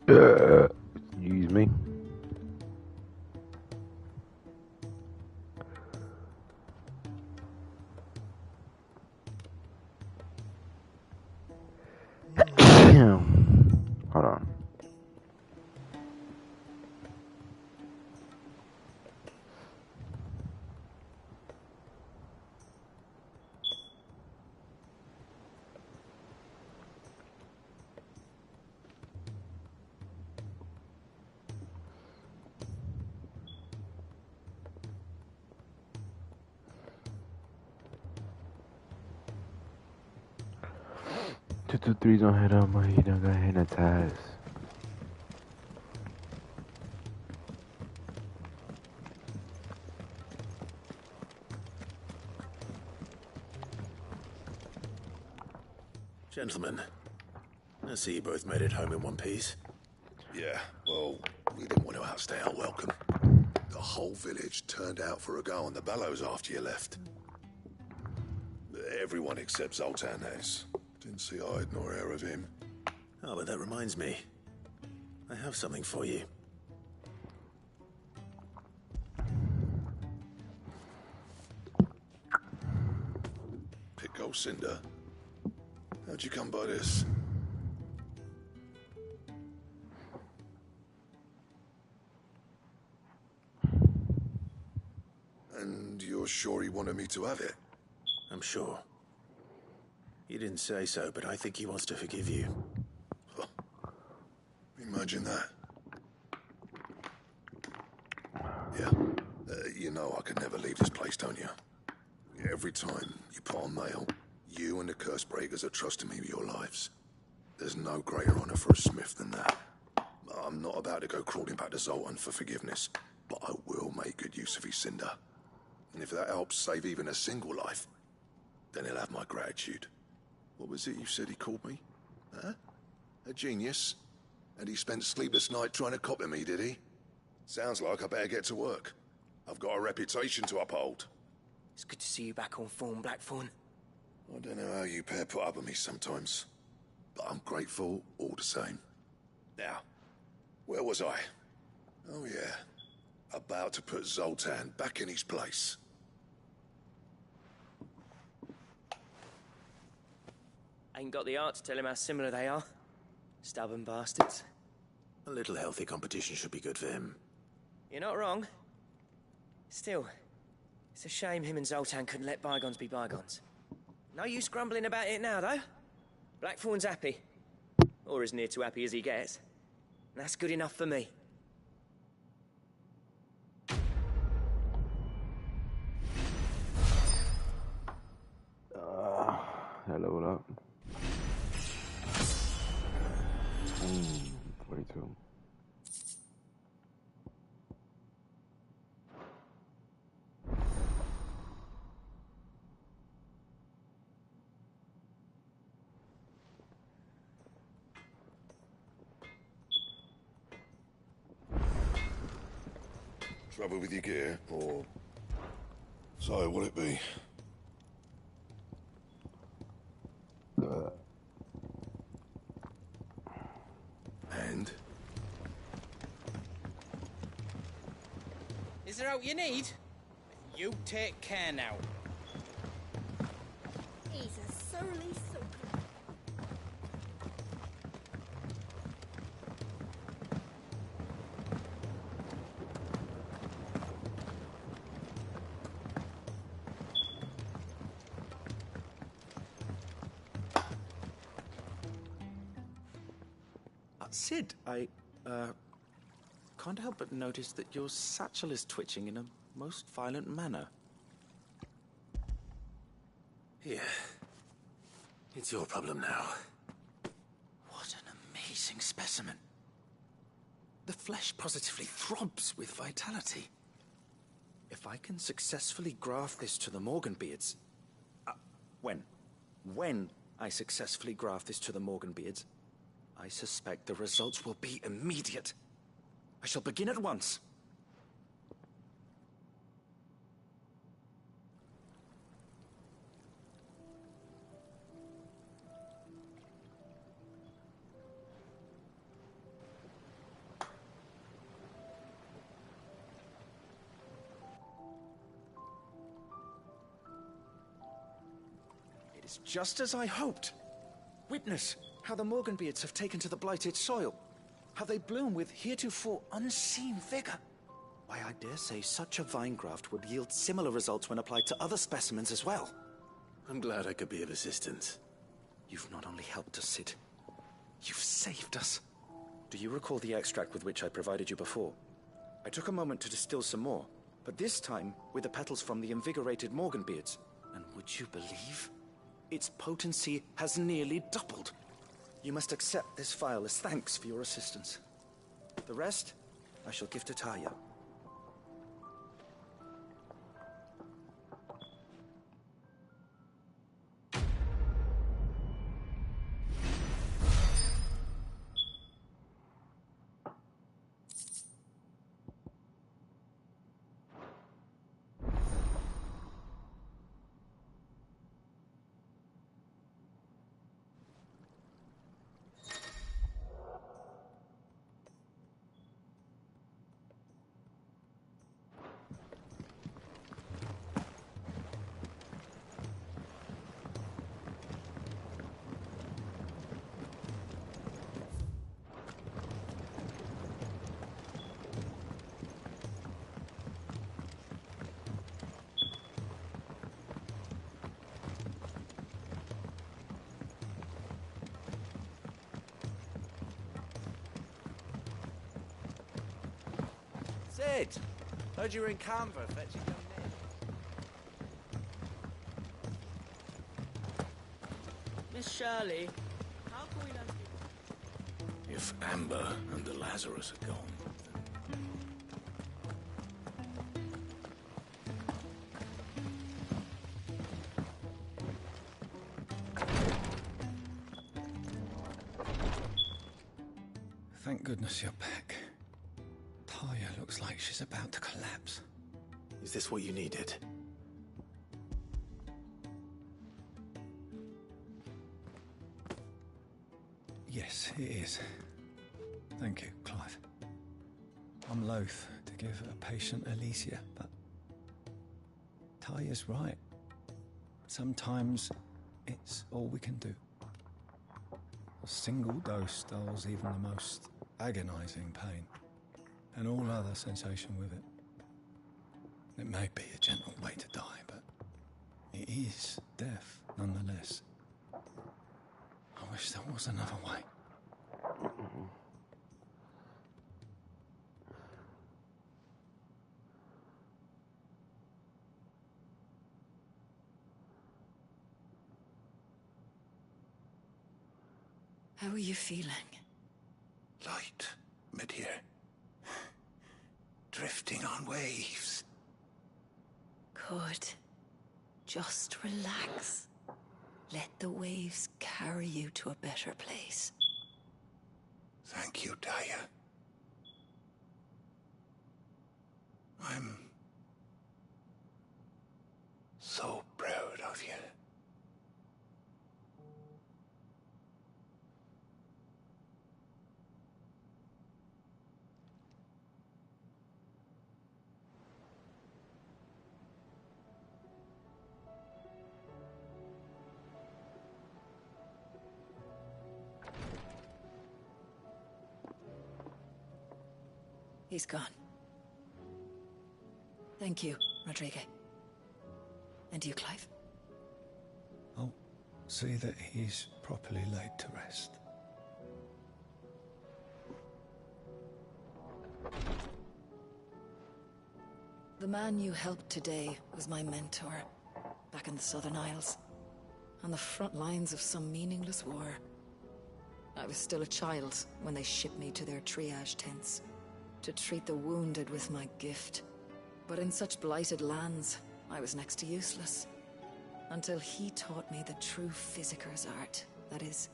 Excuse me. Hold on. 223's on head on, he done got hypnotized. Gentlemen, I see you both made it home in one piece. Yeah, well, we didn't want to outstay our welcome. The whole village turned out for a go on the bellows after you left. Everyone except Zoltan has. Didn't see hide nor hair of him. Oh, but that reminds me. I have something for you. Pick old Cinder. How'd you come by this? And you're sure he wanted me to have it? I'm sure. He didn't say so, but I think he wants to forgive you. Huh. Imagine that. Yeah. You know I could never leave this place, don't you? Every time you put on mail, you and the Curse Breakers are trusting me with your lives. There's no greater honor for a smith than that. I'm not about to go crawling back to Zoltan for forgiveness, but I will make good use of his Cinder. And if that helps save even a single life, then he'll have my gratitude. What was it you said he called me? Huh? A genius? And he spent sleepless night trying to copy me, did he? Sounds like I better get to work. I've got a reputation to uphold. It's good to see you back on form, Blackthorn. I don't know how you pair put up with me sometimes, but I'm grateful all the same. Now, where was I? Oh yeah, about to put Zoltan back in his place. Ain't got the art to tell him how similar they are. Stubborn bastards. A little healthy competition should be good for him. You're not wrong. Still, it's a shame him and Zoltan couldn't let bygones be bygones. No use grumbling about it now, though. Blackthorn's happy. Or as near to happy as he gets. And that's good enough for me. That leveled up. 42. Trouble with your gear, or... So, will it be? And? Is there out you need? You take care now. He's a surly soaker. Sid, I can't help but notice that your satchel is twitching in a most violent manner. Here. It's your problem now. What an amazing specimen. The flesh positively throbs with vitality. If I can successfully graft this to the Morganbeards... When I successfully graft this to the Morganbeards, I suspect the results will be immediate. I shall begin at once. It is just as I hoped. Witness how the Morganbeards have taken to the blighted soil. How they bloom with heretofore unseen vigor. Why, I dare say such a vine graft would yield similar results when applied to other specimens as well. I'm glad I could be of assistance. You've not only helped us, Sid, you've saved us. Do you recall the extract with which I provided you before? I took a moment to distill some more, but this time with the petals from the invigorated Morganbeards. And would you believe? its potency has nearly doubled. You must accept this vial as thanks for your assistance. The rest, I shall give to Taya. Sid! Heard you were in Canberra fetching young Ned. Miss Shirley, how can we learn to... If Amber and the Lazarus are gone, Thank goodness you're back. Taya looks like she's about to collapse. Is this what you needed? Yes, it is. Thank you, Clive. I'm loath to give a patient Alicia, but Taya's right. Sometimes it's all we can do. A single dose dulls even the most agonizing pain, and all other sensation with it. It may be a gentle way to die, but it is death nonetheless. I wish there was another way. How are you feeling? light, mid-here. Drifting on waves. Good. Just relax. Let the waves carry you to a better place. Thank you, Taya. I'm so proud of you. He's gone. Thank you, Rodrigue. And you, Clive? I'll see that he's properly laid to rest. The man you helped today was my mentor, back in the Southern Isles, on the front lines of some meaningless war. I was still a child when they shipped me to their triage tents, to treat the wounded with my gift. But in such blighted lands, I was next to useless. Until he taught me the true physicker's art, that is...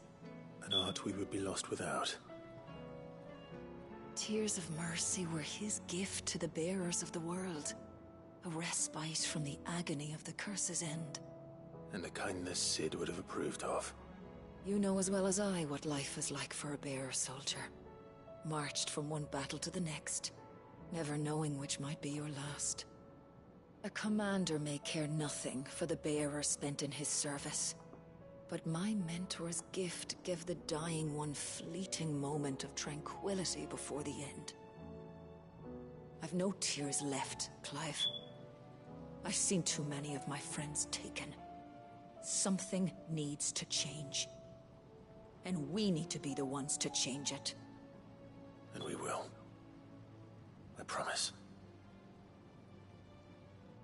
An art we would be lost without. Tears of mercy were his gift to the bearers of the world. A respite from the agony of the curse's end. And a kindness Sid would have approved of. You know as well as I what life is like for a bearer soldier. Marched from one battle to the next, never knowing which might be your last. A commander may care nothing for the bearer spent in his service, but my mentor's gift gave the dying one fleeting moment of tranquility before the end. I've no tears left, Clive. I've seen too many of my friends taken. Something needs to change. And we need to be the ones to change it. And we will. I promise.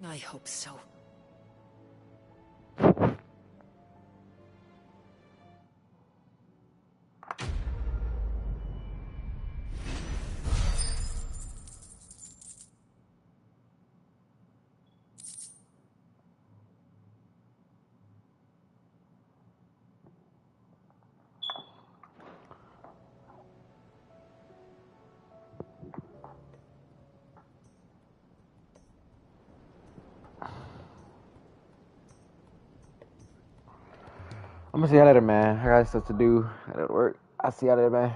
I hope so. I'm gonna see y'all later, man. I got stuff to do. I gotta work. I'll see y'all later, man.